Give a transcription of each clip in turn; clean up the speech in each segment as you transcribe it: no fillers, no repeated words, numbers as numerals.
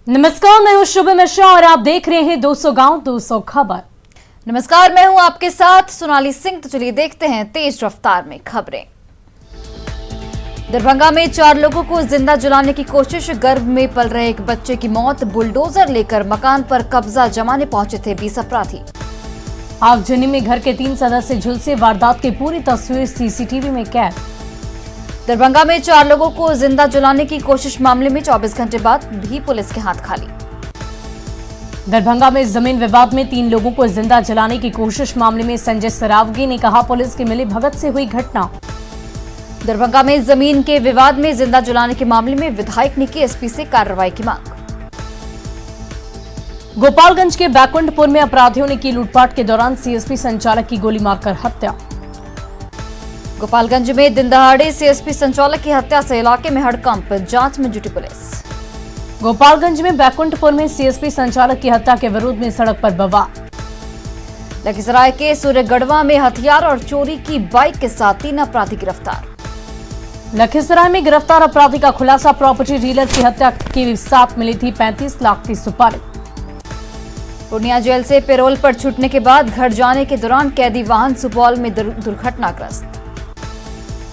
नमस्कार, मैं हूं शुभ मिश्रा और आप देख रहे हैं 200 गांव 200 खबर। नमस्कार, मैं हूं आपके साथ सोनाली सिंह। तो चलिए देखते हैं तेज रफ्तार में खबरें। दरभंगा में 4 लोगों को जिंदा जलाने की कोशिश, गर्भ में पल रहे एक बच्चे की मौत, बुलडोजर लेकर मकान पर कब्जा जमाने पहुंचे थे 20 अपराधी। आगजनी में घर के 3 सदस्य झुलसे, वारदात की पूरी तस्वीर सीसीटीवी में कैद। दरभंगा में 4 लोगों को जिंदा जलाने की कोशिश मामले में 24 घंटे बाद भी पुलिस के हाथ खाली। दरभंगा में जमीन विवाद में 3 लोगों को जिंदा जलाने की कोशिश मामले में संजय सरावगी ने कहा, पुलिस की मिली भगत से हुई घटना। दरभंगा में जमीन के विवाद में जिंदा जलाने के मामले में विधायक ने की एसपी से कार्रवाई की मांग। गोपालगंज के बैकुंठपुर में अपराधियों ने की लूटपाट के दौरान सीएसपी संचालक की गोली मारकर हत्या। गोपालगंज में दिन दहाड़े सीएसपी संचालक की हत्या से इलाके में हड़कंप, जांच में जुटी पुलिस। गोपालगंज में बैकुंठपुर में सीएसपी संचालक की हत्या के विरोध में सड़क पर बवाल। लखीसराय के सूर्यगढ़वा में हथियार और चोरी की बाइक के साथ 3 अपराधी गिरफ्तार। लखीसराय में गिरफ्तार अपराधी का खुलासा, प्रॉपर्टी डीलर की हत्या के साथ मिली थी 35 लाख की सुपारी। पूर्णिया जेल से पैरोल पर छूटने के बाद घर जाने के दौरान कैदी वाहन सुपौल में दुर्घटनाग्रस्त।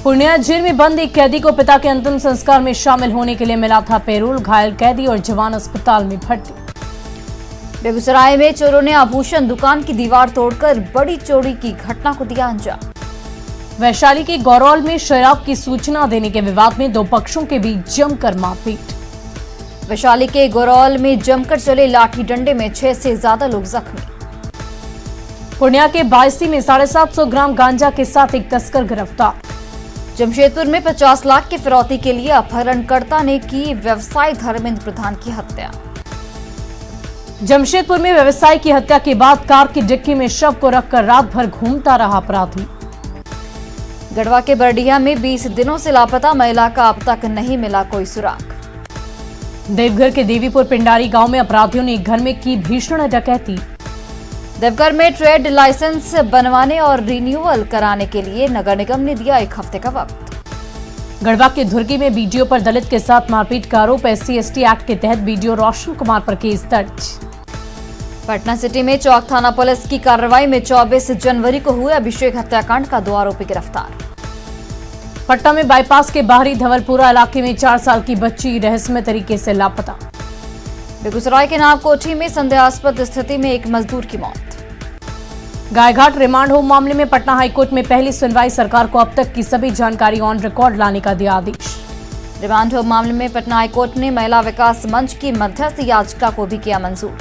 पूर्णिया जेल में बंद एक कैदी को पिता के अंतिम संस्कार में शामिल होने के लिए मिला था पैरोल, घायल कैदी और जवान अस्पताल में भर्ती। बेगूसराय में चोरों ने आभूषण दुकान की दीवार तोड़कर बड़ी चोरी की घटना को दिया अंजाम। वैशाली के गौरौल में शराब की सूचना देने के विवाद में 2 पक्षों के बीच जमकर मारपीट। वैशाली के गौरौल में जमकर चले लाठी डंडे में 6 से ज्यादा लोग जख्मी। पूर्णिया के बायसी में 750 ग्राम गांजा के साथ एक तस्कर गिरफ्तार। जमशेदपुर में 50 लाख की फिरौती के लिए अपहरणकर्ता ने की व्यवसायी धर्मेंद्र प्रधान की हत्या। जमशेदपुर में व्यवसायी की हत्या के बाद कार की डिक्की में शव को रखकर रात भर घूमता रहा अपराधी। गढ़वा के बरडीहा में 20 दिनों से लापता महिला का अब तक नहीं मिला कोई सुराग। देवघर के देवीपुर पिंडारी गांव में अपराधियों ने एक घर में की भीषण डकैती। देवघर में ट्रेड लाइसेंस बनवाने और रिन्यूअल कराने के लिए नगर निगम ने दिया 1 हफ्ते का वक्त। गढ़वा के धुर्की में बीडीओ पर दलित के साथ मारपीट का आरोप, SC/ST एक्ट के तहत बीडीओ रोशन कुमार पर केस दर्ज। पटना सिटी में चौक थाना पुलिस की कार्रवाई में 24 जनवरी को हुए अभिषेक हत्याकांड का 2 आरोपी गिरफ्तार। पटना में बाईपास के बाहरी धवलपुरा इलाके में 4 साल की बच्ची रहस्यमय तरीके से लापता। बेगूसराय के नावकोठी में संदेहास्पद स्थिति में एक मजदूर की मौत। गायघाट रिमांड होम मामले में पटना हाईकोर्ट में पहली सुनवाई, सरकार को अब तक की सभी जानकारी ऑन रिकॉर्ड लाने का दिया आदेश। रिमांड होम मामले में पटना हाईकोर्ट ने महिला विकास मंच की मध्यस्थ याचिका को भी किया मंजूर।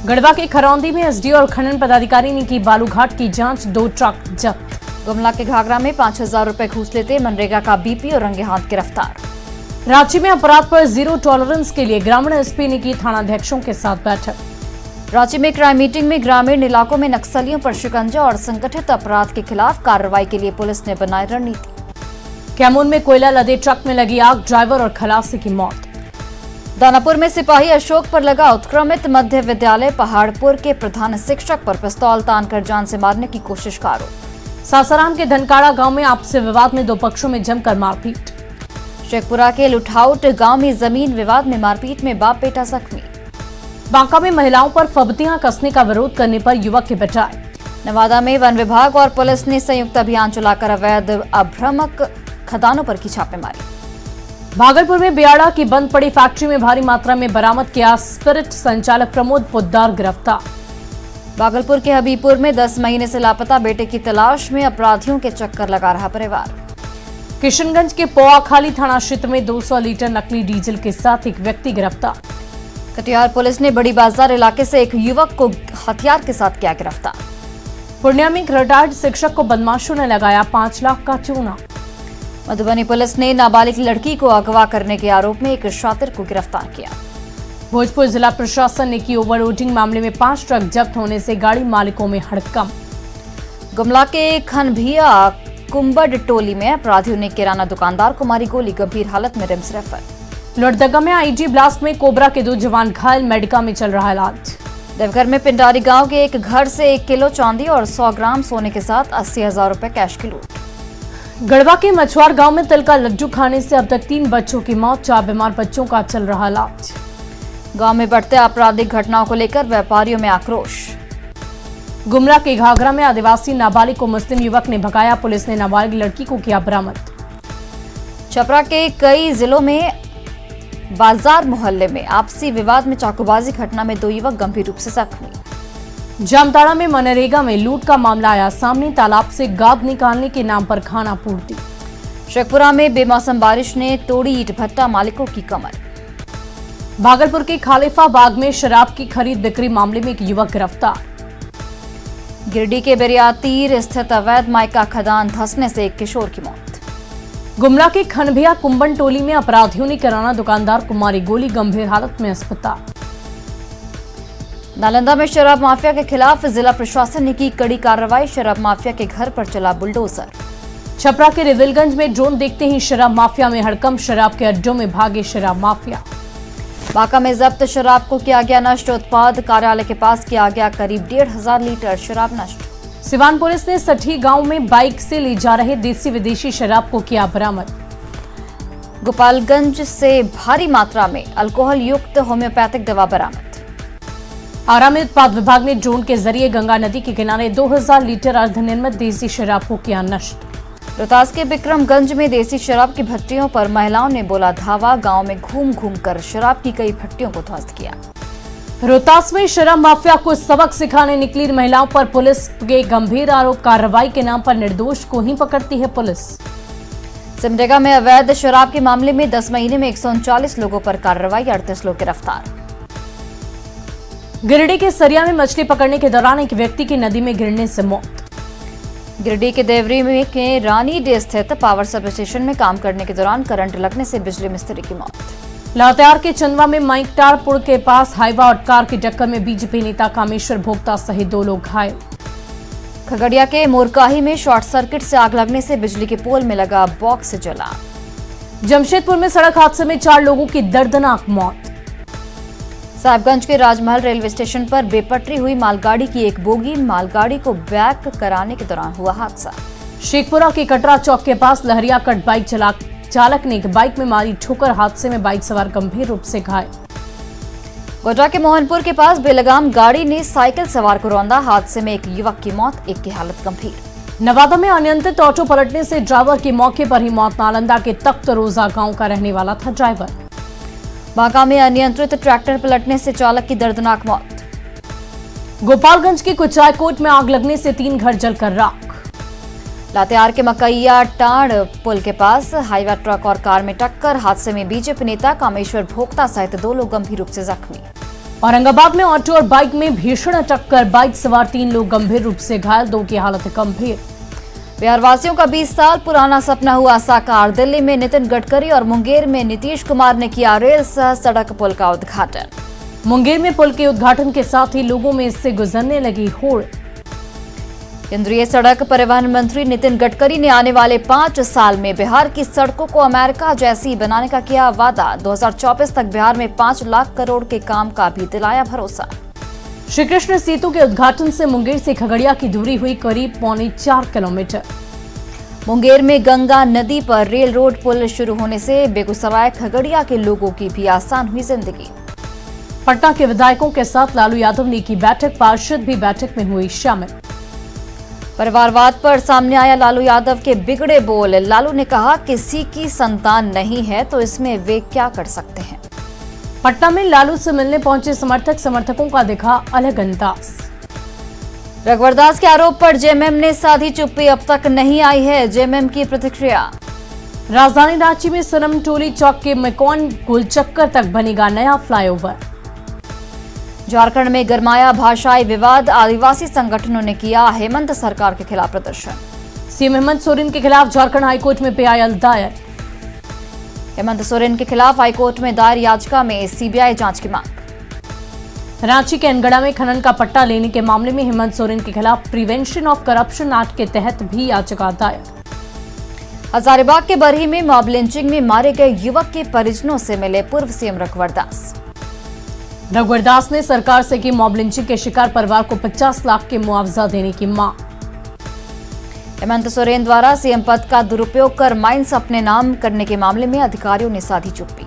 गढ़वा के खरौंदी में एसडीओ और खनन पदाधिकारी ने की बालूघाट की जांच, 2 ट्रक जब्त। गुमला के घाघरा में 5000 रुपए घूस लेते मनरेगा का बीपी और रंगे हाथ गिरफ्तार। रांची में अपराध पर जीरो टॉलरेंस के लिए ग्रामीण एसपी ने की थानाध्यक्षों के साथ बैठक। रांची में क्राइम मीटिंग में ग्रामीण इलाकों में नक्सलियों पर शिकंजा और संगठित अपराध के खिलाफ कार्रवाई के लिए पुलिस ने बनाई रणनीति। कैमूर में कोयला लदे ट्रक में लगी आग, ड्राइवर और खलासी की मौत। दानापुर में सिपाही अशोक पर लगा उत्क्रमित मध्य विद्यालय पहाड़पुर के प्रधान शिक्षक पर पिस्तौल तानकर जान से मारने की कोशिश का आरोप। सासाराम के धनकाड़ा गांव में आपसी विवाद में 2 पक्षों में जमकर मारपीट। शेखपुरा के लुठाउट गांव में जमीन विवाद में मारपीट में बाप बेटा जख्मी। बांका में महिलाओं पर फब्तियां कसने का विरोध करने पर युवक की पिटाई। नवादा में वन विभाग और पुलिस ने संयुक्त अभियान चलाकर अवैध अभ्रमक खदानों पर की छापेमारी। भागलपुर में बियाड़ा की बंद पड़ी फैक्ट्री में भारी मात्रा में बरामद किया स्पिरिट, संचालक प्रमोद पोद्दार गिरफ्तार। भागलपुर के हबीबपुर में 10 महीने से लापता बेटे की तलाश में अपराधियों के चक्कर लगा रहा परिवार। किशनगंज के पोआखाली थाना क्षेत्र में 200 लीटर नकली डीजल के साथ एक व्यक्ति गिरफ्तार। कटिहार पुलिस ने बड़ी बाजार इलाके से एक युवक को हथियार के साथ किया गिरफ्तार। पूर्णिया में एक रिटायर्ड शिक्षक को बदमाशों ने लगाया 5 लाख का चूना। मधुबनी पुलिस ने नाबालिग लड़की को अगवा करने के आरोप में एक शातिर को गिरफ्तार किया। भोजपुर जिला प्रशासन ने की ओवरलोडिंग मामले में 5 ट्रक जब्त होने से गाड़ी मालिकों में हड़कंप। गुमला के खनभिया कुंबड़ टोली में अपराधियों ने किराना दुकानदार को मारी गोली, गंभीर हालत में रिम्स रेफर। लोहरदगा में आईजी ब्लास्ट में कोबरा के 2 जवान घायल, मेडिका में चल रहा इलाज। देवघर में पिंडारी गांव के एक घर से 1 किलो चांदी और 100 ग्राम सोने के साथ 80,000 रुपए कैश की लूट। गढ़वा के मछुआर गांव में तिल का लड्डू खाने से अब तक 3 बच्चों की मौत, 4 बीमार बच्चों का चल रहा इलाज। गांव में बढ़ते आपराधिक घटनाओं को लेकर व्यापारियों में आक्रोश। गुमला के घाघरा में आदिवासी नाबालिग को मुस्लिम युवक ने भगाया, पुलिस ने नाबालिग लड़की को किया बरामद। छपरा के कई जिलों में बाजार मोहल्ले में आपसी विवाद में चाकूबाजी घटना में 2 युवक गंभीर रूप से जख्मी। जामताड़ा में मनरेगा में लूट का मामला आया सामने, तालाब से गाद निकालने के नाम पर खाना पूर्ति। शेखपुरा में बेमौसम बारिश ने तोड़ी ईंट भट्टा मालिकों की कमर। भागलपुर के खालिफा बाग में शराब की खरीद बिक्री मामले में एक युवक गिरफ्तार। गिरिडीह के बेरियातीर स्थित अवैध माइका खदान धंसने से एक किशोर की मौत। गुमला के खनभिया कुंबन टोली में अपराधियों ने किराना दुकानदार को मारी गोली, गंभीर हालत में अस्पताल। नालंदा में शराब माफिया के खिलाफ जिला प्रशासन ने की कड़ी कार्रवाई, शराब माफिया के घर पर चला बुलडोजर। छपरा के रिविलगंज में ड्रोन देखते ही शराब माफिया में हड़कंप, शराब के अड्डों में भागे शराब माफिया। बांका में जब्त शराब को किया गया नष्ट, उत्पाद कार्यालय के पास किया गया करीब 1,500 लीटर शराब नष्ट। सिवान पुलिस ने सठी गांव में बाइक से ले जा रहे देसी विदेशी शराब को किया बरामद। गोपालगंज से भारी मात्रा में अल्कोहल युक्त होम्योपैथिक दवा बरामद। आरा में उत्पाद विभाग ने ड्रोन के जरिए गंगा नदी के किनारे 2000 लीटर अर्धनिर्मित देसी शराब को किया नष्ट। रोहतास के विक्रमगंज में देसी शराब की भट्टियों पर महिलाओं ने बोला धावा, गांव में घूम घूम कर शराब की कई भट्टियों को ध्वस्त किया। रोहतास में शराब माफिया को सबक सिखाने निकली महिलाओं पर पुलिस के गंभीर आरोप, कार्रवाई के नाम पर निर्दोष को ही पकड़ती है पुलिस। सिमडेगा में अवैध शराब के मामले में 10 महीने में 139 लोगों पर कार्रवाई, 38 लोग गिरफ्तार। गिरिडीह के सरिया में मछली पकड़ने के दौरान एक व्यक्ति की नदी में गिरने से मौत। गिरिडीह के देवरी में के रानी डे स्थित पावर सब स्टेशन में काम करने के दौरान करंट लगने से बिजली मिस्त्री की मौत। लातेहार के चंदवा में माइकटार पुल के पास हाईवा और कार की टक्कर में बीजेपी नेता कामेश्वर भोक्ता सहित 2 लोग घायल। खगड़िया के मोरकाही में शॉर्ट सर्किट से आग लगने से बिजली के पोल में लगा बॉक्स जला। जमशेदपुर में सड़क हादसे में 4 लोगों की दर्दनाक मौत। साहिबगंज के राजमहल रेलवे स्टेशन पर बेपटरी हुई मालगाड़ी की एक बोगी, मालगाड़ी को बैक कराने के दौरान हुआ हादसा। शेखपुरा के कटरा चौक के पास लहरिया कट बाइक चालक ने एक बाइक में मारी ठोकर, हादसे में बाइक सवार गंभीर रूप से घायल। गोड्डा के मोहनपुर के पास बेलगाम गाड़ी ने साइकिल सवार को रौंदा, हादसे में एक युवक की मौत, एक की हालत गंभीर। नवादा में अनियंत्रित ऑटो पलटने से ड्राइवर की मौके पर ही मौत। नालंदा के तख्त रोजा गांव का रहने वाला था ड्राइवर। बांका में अनियंत्रित ट्रैक्टर पलटने से चालक की दर्दनाक मौत। गोपालगंज के कुचायकोट में आग लगने से 3 घर जलकर राख। लातेहार के मकैया टांड पुल के पास हाईवा ट्रक और कार में टक्कर, हादसे में बीजेपी नेता कामेश्वर भोक्ता सहित 2 लोग गंभीर रूप से जख्मी। औरंगाबाद में ऑटो और बाइक में भीषण टक्कर, बाइक सवार 3 लोग गंभीर रूप से घायल, 2 की हालत गंभीर। बिहार वासियों का 20 साल पुराना सपना हुआ साकार, दिल्ली में नितिन गडकरी और मुंगेर में नीतीश कुमार ने किया रेल सह सड़क पुल का उद्घाटन। मुंगेर में पुल के उद्घाटन के साथ ही लोगों में इससे गुजरने लगी होड़। केंद्रीय सड़क परिवहन मंत्री नितिन गडकरी ने आने वाले 5 साल में बिहार की सड़कों को अमेरिका जैसी बनाने का किया वादा। 2024 तक बिहार में 5 लाख करोड़ के काम का भी दिलाया भरोसा। श्री कृष्ण सेतु के उद्घाटन से मुंगेर से खगड़िया की दूरी हुई करीब 4.25 किलोमीटर। मुंगेर में गंगा नदी पर रेल रोड पुल शुरू होने से बेगूसराय खगड़िया के लोगों की भी आसान हुई जिंदगी। पटना के विधायकों के साथ लालू यादव ने की बैठक, पार्षद भी बैठक में हुई शामिल। परिवारवाद पर सामने आया लालू यादव के बिगड़े बोल। लालू ने कहा किसी की संतान नहीं है तो इसमें वे क्या कर सकते हैं। पटना में लालू से मिलने पहुंचे समर्थकों का दिखा अलग अंदाज। रघुवरदास के आरोप पर जेएमएम ने साधी चुप्पी, अब तक नहीं आई है जेएमएम की प्रतिक्रिया। राजधानी रांची में सनम टोली चौक के मेकॉन गोलचक्कर तक बनेगा नया फ्लाईओवर। झारखंड में गरमाया भाषाई विवाद, आदिवासी संगठनों ने किया हेमंत सरकार के खिलाफ प्रदर्शन। सीएम हेमंत सोरेन के खिलाफ झारखंड हाईकोर्ट में पीआईएल दायर। हेमंत सोरेन के खिलाफ हाईकोर्ट में दायर याचिका में सीबीआई जांच की मांग। रांची के अनगढ़ा में खनन का पट्टा लेने के मामले में हेमंत सोरेन के खिलाफ प्रिवेंशन ऑफ करप्शन एक्ट के तहत भी याचिका दायर। हजारीबाग के बरही में मॉब लिंचिंग में मारे गए युवक के परिजनों से मिले पूर्व सीएम रघुवरदास। रघुवरदास ने सरकार से की मॉब लिंचिंग के शिकार परिवार को 50 लाख के मुआवजा देने की मांग। हेमंत सोरेन द्वारा सीएम पद का दुरुपयोग कर माइंस अपने नाम करने के मामले में अधिकारियों ने साधी चुप्पी।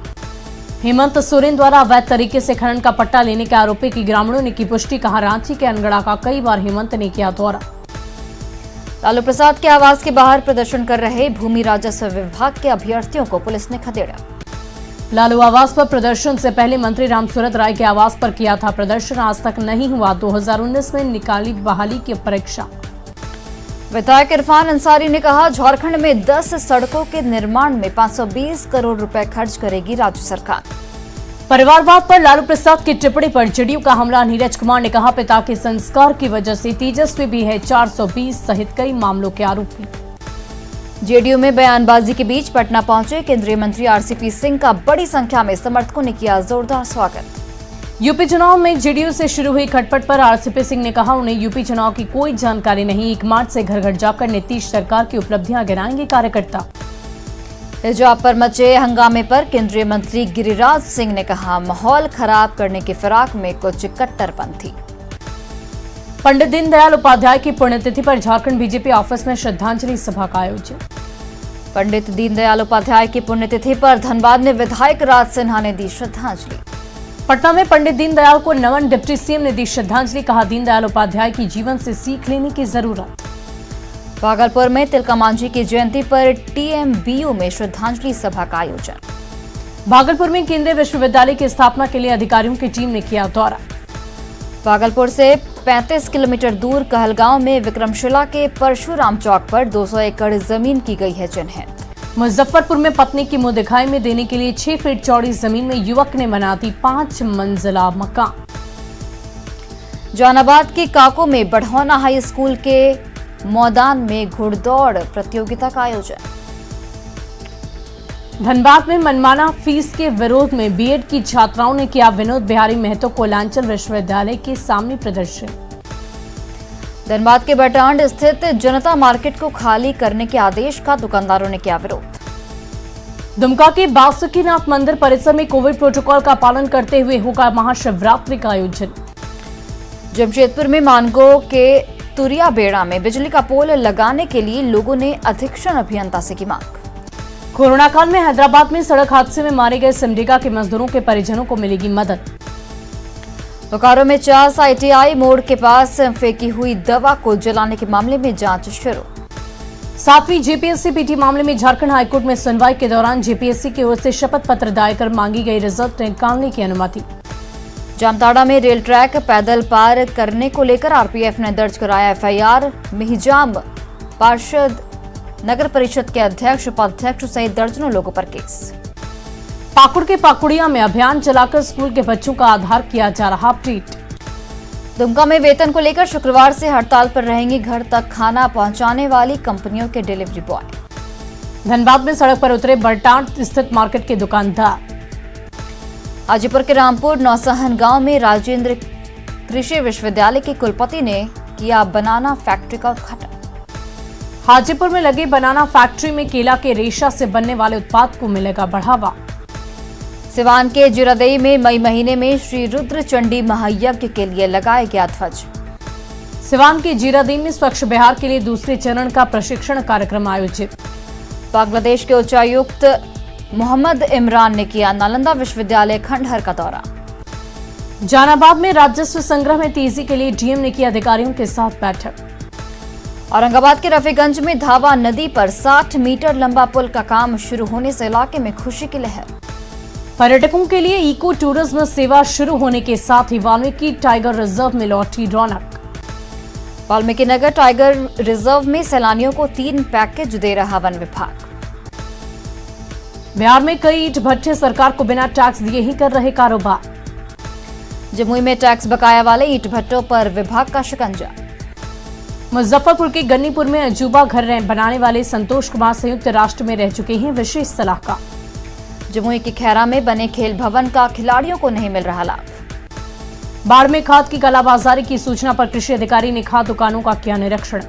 हेमंत सोरेन द्वारा अवैध तरीके से खनन का पट्टा लेने के आरोपी की ग्रामीणों ने की पुष्टि, कहा रांची के अनगढ़ा का कई बार हेमंत ने किया दौरा। लालू प्रसाद के आवास के बाहर प्रदर्शन कर रहे भूमि राजस्व विभाग के अभ्यर्थियों को पुलिस ने खदेड़ा। लालू आवास पर प्रदर्शन से पहले मंत्री रामसूरत राय के आवास पर किया था प्रदर्शन, आज तक नहीं हुआ। 2019 में निकाली बहाली की परीक्षा। विधायक इरफान अंसारी ने कहा झारखंड में 10 सड़कों के निर्माण में 520 करोड़ रुपए खर्च करेगी राज्य सरकार। परिवारवाद पर लालू प्रसाद की टिप्पणी पर जेडीयू का हमला, नीरज कुमार ने कहा पिता के संस्कार की वजह से तेजस्वी भी है 420 सहित कई मामलों के आरोपी। जेडीयू में बयानबाजी के बीच पटना पहुंचे केंद्रीय मंत्री आरसीपी सिंह का बड़ी संख्या में समर्थकों ने किया जोरदार स्वागत। यूपी चुनाव में जेडीयू से शुरू हुई खटपट पर आरसीपी सिंह ने कहा उन्हें यूपी चुनाव की कोई जानकारी नहीं, 1 मार्च से घर घर जाकर नीतीश सरकार की उपलब्धियां गिनाएंगे कार्यकर्ता। हिजाब पर मचे हंगामे पर केंद्रीय मंत्री गिरिराज सिंह ने कहा माहौल खराब करने की फिराक में कुछ कट्टरपंथी। पंडित दीनदयाल उपाध्याय की पुण्यतिथि पर झारखंड बीजेपी ऑफिस में श्रद्धांजलि सभा का आयोजन। पंडित दीनदयाल उपाध्याय की पुण्यतिथि पर धनबाद में विधायक राज सिन्हा ने दी श्रद्धांजलि। पटना में पंडित दीनदयाल को नमन, डिप्टी सीएम ने दी श्रद्धांजलि, कहा दीनदयाल उपाध्याय की जीवन से सीख लेने की जरूरत। भागलपुर में तिलका मांझी की जयंती पर टीएमबीयू में श्रद्धांजलि सभा का आयोजन। भागलपुर में केंद्रीय विश्वविद्यालय की स्थापना के लिए अधिकारियों की टीम ने किया दौरा। भागलपुर से 35 किलोमीटर दूर कहलगांव में विक्रमशिला के परशुराम चौक पर 200 एकड़ जमीन की गई है चिन्हित। मुजफ्फरपुर में पत्नी की मुंह दिखाई में देने के लिए 6 फीट चौड़ी जमीन में युवक ने बना दी 5 मंजिला मकान। जहानाबाद की काको में बढ़ौना हाई स्कूल के मैदान में घुड़दौड़ प्रतियोगिता का आयोजन। धनबाद में मनमाना फीस के विरोध में बीएड की छात्राओं ने किया विनोद बिहारी महतो कोयलांचल विश्वविद्यालय के सामने प्रदर्शन। धनबाद के बटांड स्थित जनता मार्केट को खाली करने के आदेश का दुकानदारों ने किया विरोध। दुमका के बासुकीनाथ मंदिर परिसर में कोविड प्रोटोकॉल का पालन करते हुए होगा महाशिवरात्रि का आयोजन। जमशेदपुर में मानगो के तुरिया बेड़ा में बिजली का पोल लगाने के लिए लोगों ने अधीक्षण अभियंता से की मांग। कोरोना काल में हैदराबाद में सड़क हादसे में मारे गए सिमडेगा के मजदूरों के परिजनों को मिलेगी मदद। बोकारो में चास आईटीआई मोड़ के पास फेंकी हुई दवा को जलाने के मामले में जांच शुरू। 7वीं जेपीएससी पीटी मामले में झारखंड हाईकोर्ट में सुनवाई के दौरान जेपीएससी की ओर से शपथ पत्र दायर कर मांगी गई रिजल्ट निकालने की अनुमति। जामताड़ा में रेल ट्रैक पैदल पार करने को लेकर आरपीएफ ने दर्ज कराया एफआईआर। मिहिजाम पार्षद, नगर परिषद के अध्यक्ष, उपाध्यक्ष सहित दर्जनों लोगों पर केस। पाकुड़ के पाकुड़िया में अभियान चलाकर स्कूल के बच्चों का आधार किया जा रहा अपडेट। दुमका में वेतन को लेकर शुक्रवार से हड़ताल पर रहेंगी घर तक खाना पहुंचाने वाली कंपनियों के डिलीवरी बॉय। धनबाद में सड़क पर उतरे बरटांड स्थित मार्केट के दुकानदार। हाजीपुर के रामपुर नौसहन गांव में राजेंद्र कृषि विश्वविद्यालय के कुलपति ने किया बनाना फैक्ट्री का उद्घाटन। हाजीपुर में लगी बनाना फैक्ट्री में केला के रेशा से बनने वाले उत्पाद को मिलेगा बढ़ावा। सिवान के जिरादेई में मई महीने में श्री रुद्र चंडी महायज्ञ के लिए लगाया गया ध्वज। सिवान के जिरादेई में स्वच्छ बिहार के लिए दूसरे चरण का प्रशिक्षण कार्यक्रम आयोजित। बांग्लादेश के उच्चायुक्त मोहम्मद इमरान ने किया नालंदा विश्वविद्यालय खंडहर का दौरा। जहानाबाद में राजस्व संग्रह में तेजी के लिए डीएम ने की अधिकारियों के साथ बैठक। औरंगाबाद के रफीगंज में धावा नदी पर 60 मीटर लंबा पुल का काम शुरू होने से इलाके में खुशी की लहर। पर्यटकों के लिए इको टूरिज्म सेवा शुरू होने के साथ ही वाल्मीकि टाइगर रिजर्व में लौटी रौनक। वाल्मीकि नगर टाइगर रिजर्व में सैलानियों को 3 पैकेज दे रहा वन विभाग। बिहार में कई ईंट भट्ठे सरकार को बिना टैक्स दिए ही कर रहे कारोबार। जमुई में टैक्स बकाया वाले ईंट भट्टों पर विभाग का शिकंजा। मुजफ्फरपुर के गन्नीपुर में अजूबा घर बनाने वाले संतोष कुमार संयुक्त राष्ट्र में रह चुके हैं विशेष सलाहकार। जमुई के खैरा में बने खेल भवन का खिलाड़ियों को नहीं मिल रहा लाभ। बाढ़ में खाद की कालाबाजारी की सूचना पर कृषि अधिकारी ने खाद दुकानों का किया निरीक्षण।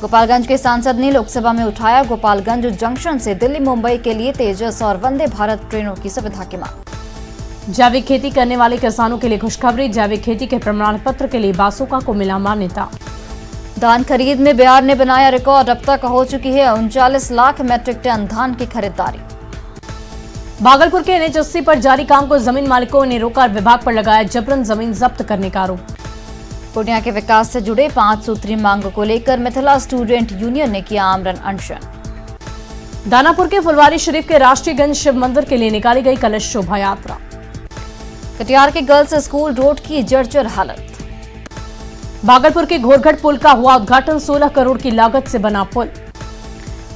गोपालगंज के सांसद ने लोकसभा में उठाया गोपालगंज जंक्शन से दिल्ली मुंबई के लिए तेजस और वंदे भारत ट्रेनों की सुविधा की मांग। जैविक खेती करने वाले किसानों के लिए खुशखबरी, जैविक खेती के प्रमाण पत्र के लिए बासुका को मिला मान्यता। धान खरीद में बिहार ने बनाया रिकॉर्ड, अब तक हो चुकी है 39 लाख मैट्रिक टन धान की खरीदारी। भागलपुर के NH80 पर जारी काम को जमीन मालिकों ने रोका, विभाग पर लगाया जबरन जमीन जब्त करने का आरोप। पूर्णिया के विकास से जुड़े 5 सूत्री मांगों को लेकर मिथिला स्टूडेंट यूनियन ने किया आमरण अनशन। दानापुर के फुलवारी शरीफ के राष्ट्रीयगंज शिव मंदिर के लिए निकाली गई कलश शोभा यात्रा। कटिहार के गर्ल्स स्कूल रोड की जर्जर हालत। भागलपुर के घोरघट पुल का हुआ उद्घाटन, 16 करोड़ की लागत से बना पुल।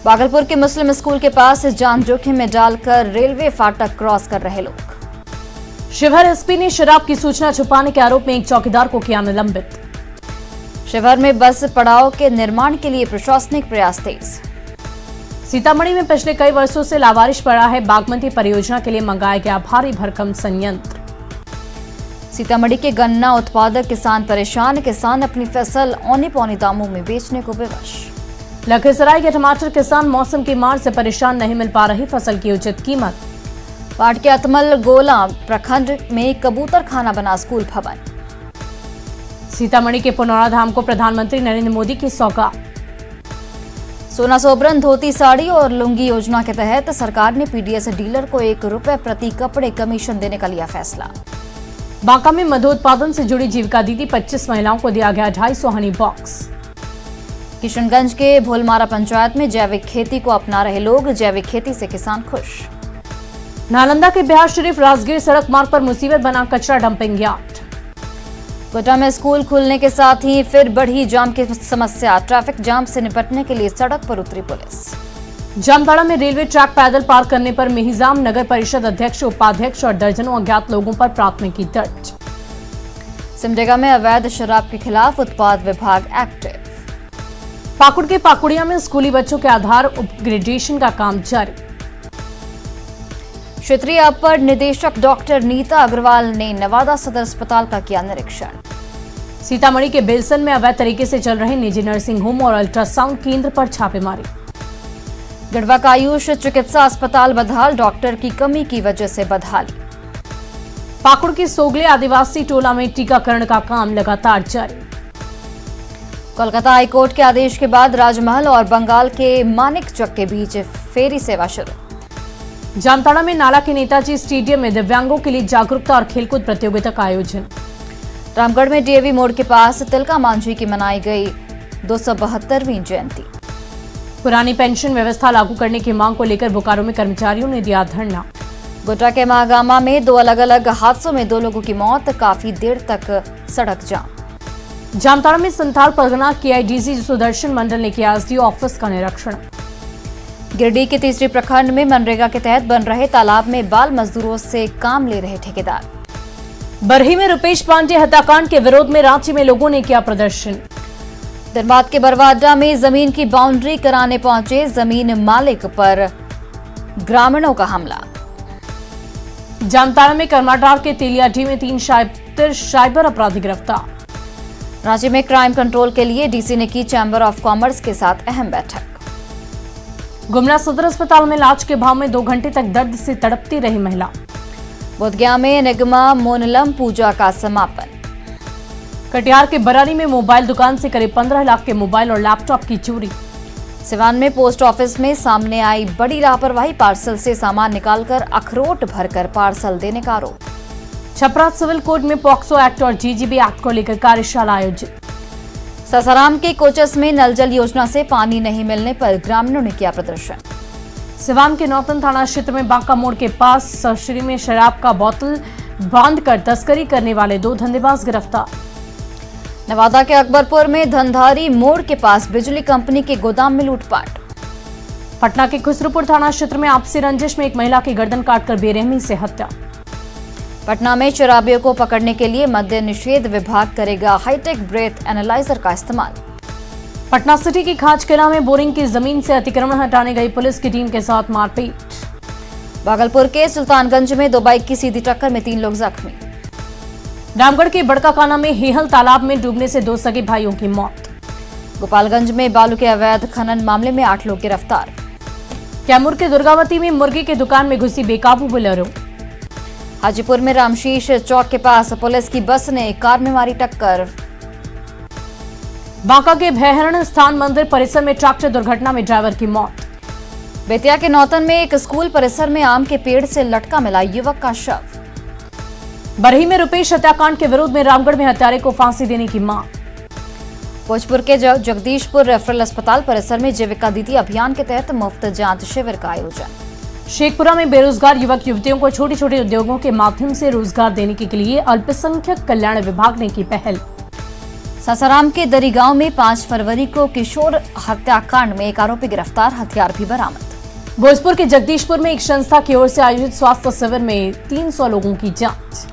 भागलपुर के मुस्लिम स्कूल के पास जान जोखिम में डालकर रेलवे फाटक क्रॉस कर रहे लोग। शिवहर एसपी ने शराब की सूचना छुपाने के आरोप में एक चौकीदार को किया निलंबित। शिवहर में बस पड़ाव के निर्माण के लिए प्रशासनिक प्रयास तेज। सीतामढ़ी में पिछले कई वर्षों से लावारिश पड़ा है, बागमती परियोजना के लिए मंगाया गया भारी भरकम संयंत्र। सीतामढ़ी के गन्ना उत्पादक किसान परेशान, किसान अपनी फसल औने पौने दामों में बेचने को विवश। लखीसराय के टमाटर किसान मौसम की मार से परेशान, नहीं मिल पा रही फसल की उचित कीमत। पाट के अतमल गोला प्रखंड में कबूतर खाना बना स्कूल भवन। सीतामढ़ी के पुनौरा धाम को प्रधानमंत्री नरेंद्र मोदी की सौगात। सोना सोबरन धोती साड़ी और लुंगी योजना के तहत सरकार ने पीडीएस डीलर को ₹1 प्रति कपड़े कमीशन देने का लिया फैसला। बांका में मधु उत्पादन से जुड़ी जीविका दीदी 25 महिलाओं को दिया गया 250 हनी बॉक्स। किशनगंज के भोलमारा पंचायत में जैविक खेती को अपना रहे लोग, जैविक खेती से किसान खुश। नालंदा के बिहार शरीफ राजगीर सड़क मार्ग पर मुसीबत बना कचरा डंपिंग यार्ड। कोटा में स्कूल खुलने के साथ ही फिर बढ़ी जाम की समस्या, ट्रैफिक जाम से निपटने के लिए सड़क पर उतरी पुलिस। जामताड़ा में रेलवे ट्रैक पैदल पार करने पर मेहिजाम नगर परिषद अध्यक्ष, उपाध्यक्ष और दर्जनों अज्ञात लोगों पर प्राथमिकी दर्ज। सिमडेगा में अवैध शराब के खिलाफ उत्पाद विभाग एक्टिव। पाकुड़ के पाकुड़िया में स्कूली बच्चों के आधार अपग्रेडेशन का काम जारी। क्षेत्रीय अपर निदेशक डॉक्टर नीता अग्रवाल ने नवादा सदर अस्पताल का किया निरीक्षण। सीतामढ़ी के बेलसन में अवैध तरीके से चल रहे निजी नर्सिंग होम और अल्ट्रासाउंड केंद्र पर छापेमारी। गढ़वा का आयुष चिकित्सा अस्पताल बदहाल, डॉक्टर की कमी की वजह से बदहाली। पाकुड़ के सोगले आदिवासी टोला में टीकाकरण का काम लगातार जारी। कोलकाता हाईकोर्ट के आदेश के बाद राजमहल और बंगाल के मानिक चक के बीच फेरी सेवा शुरू। जामताड़ा में नाला के नेताजी स्टेडियम में दिव्यांगों के लिए जागरूकता और खेलकूद प्रतियोगिता का आयोजन। रामगढ़ में डीएवी मोड़ के पास तिलका मांझी की मनाई गई 272वीं जयंती। पुरानी पेंशन व्यवस्था लागू करने की मांग को लेकर बोकारो में कर्मचारियों ने दिया धरना। गोड्डा के महागामा में 2 अलग अलग हादसों में 2 लोगों की मौत, काफी देर तक सड़क जाम। जामताड़ा में संथाल परगना KIDC सुदर्शन मंडल ने किया SDO ऑफिस का निरीक्षण। गिरिडीह के तीसरी प्रखंड में मनरेगा के तहत बन रहे तालाब में बाल मजदूरों से काम ले रहे ठेकेदार। बरही में रुपेश पांडे हत्याकांड के विरोध में रांची में लोगों ने किया प्रदर्शन। धनबाद के बरवा अड्डा में जमीन की बाउंड्री कराने पहुंचे जमीन मालिक पर ग्रामीणों का हमला। जामताड़ा में करमाटार के तेलियाडीह में 3 साइबर अपराधी गिरफ्तार। रांची में क्राइम कंट्रोल के लिए डीसी ने की चैंबर ऑफ कॉमर्स के साथ अहम बैठक। गुमला सदर अस्पताल में इलाज के भाव में 2 घंटे तक दर्द से तड़पती रही महिला। बोधगया में निगमा मोनलम पूजा का समापन। कटिहार के बरारी में मोबाइल दुकान से करीब 15 लाख के मोबाइल और लैपटॉप की चोरी। सिवान में पोस्ट ऑफिस में सामने आई बड़ी लापरवाही, पार्सल से सामान निकालकर अखरोट भरकर पार्सल देने का आरोप। छपरा सिविल कोड में पॉक्सो एक्ट और GGB एक्ट को लेकर कार्यशाला आयोजित। सासाराम के कोचस में नल जल योजना से पानी नहीं मिलने पर ग्रामीणों ने किया प्रदर्शन। सिवान के नौतन थाना क्षेत्र में बांका मोड़ के पास सरसरी में शराब का बोतल बांधकर तस्करी करने वाले 2 धंधेबाज गिरफ्तार। नवादा के अकबरपुर में धनधारी मोड़ के पास बिजली कंपनी के गोदाम में लूटपाट। पटना के खुसरूपुर थाना क्षेत्र में आपसी रंजिश में एक महिला की गर्दन काटकर बेरहमी से हत्या। पटना में शराबियों को पकड़ने के लिए मद्य निषेध विभाग करेगा हाईटेक ब्रेथ एनालाइजर का इस्तेमाल। पटना सिटी की खाज किला में बोरिंग की जमीन से अतिक्रमण हटाने गई पुलिस की टीम के साथ मारपीट। भागलपुर के सुल्तानगंज में 2 बाइक की सीधी टक्कर में 3 लोग जख्मी। रामगढ़ के बड़काकाना में हेहल तालाब में डूबने से 2 सगे भाइयों की मौत। गोपालगंज में बालू के अवैध खनन मामले में 8 लोग गिरफ्तार। कैमूर के दुर्गावती में मुर्गी की दुकान में घुसी बेकाबू बोलेरो। हाजीपुर में रामशीष चौक के पास पुलिस की बस ने कार में मारी टक्कर। बांका के भैहरण स्थान मंदिर परिसर में ट्रैक्टर दुर्घटना में ड्राइवर की मौत। बेतिया के नौतन में एक स्कूल परिसर में आम के पेड़ से लटका मिला युवक का शव। बरही में रुपेश हत्याकांड के विरोध में रामगढ़ में हत्यारे को फांसी देने की मांग। भोजपुर के जगदीशपुर रेफरल अस्पताल परिसर में जीविका दीदी अभियान के तहत मुफ्त जांच शिविर का आयोजन। शेखपुरा में बेरोजगार युवक युवतियों को छोटे छोटे उद्योगों के माध्यम से रोजगार देने के लिए अल्पसंख्यक कल्याण विभाग ने की पहल। सासाराम के दरी गांव में 5 फरवरी को किशोर हत्याकांड में एक आरोपी गिरफ्तार, हथियार भी बरामद। भोजपुर के जगदीशपुर में एक संस्था की ओर से आयोजित स्वास्थ्य शिविर में 300 लोगों की जांच।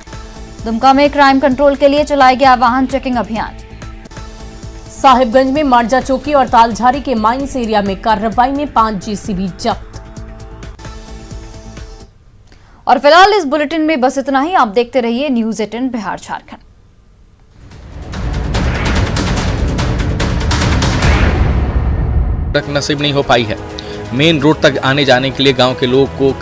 दुमका में क्राइम कंट्रोल के लिए चलाया गया वाहन चेकिंग अभियान। साहिबगंज में मांडजा चौकी और तालझारी के माइंस एरिया में कार्रवाई में 5 जेसीबी जब्त। और फिलहाल इस बुलेटिन में बस इतना ही। आप देखते रहिए न्यूज़ 18 बिहार झारखंड। सड़क नसीब नहीं हो पाई है। मेन रोड तक आने जाने के लिए गांव के लोगों को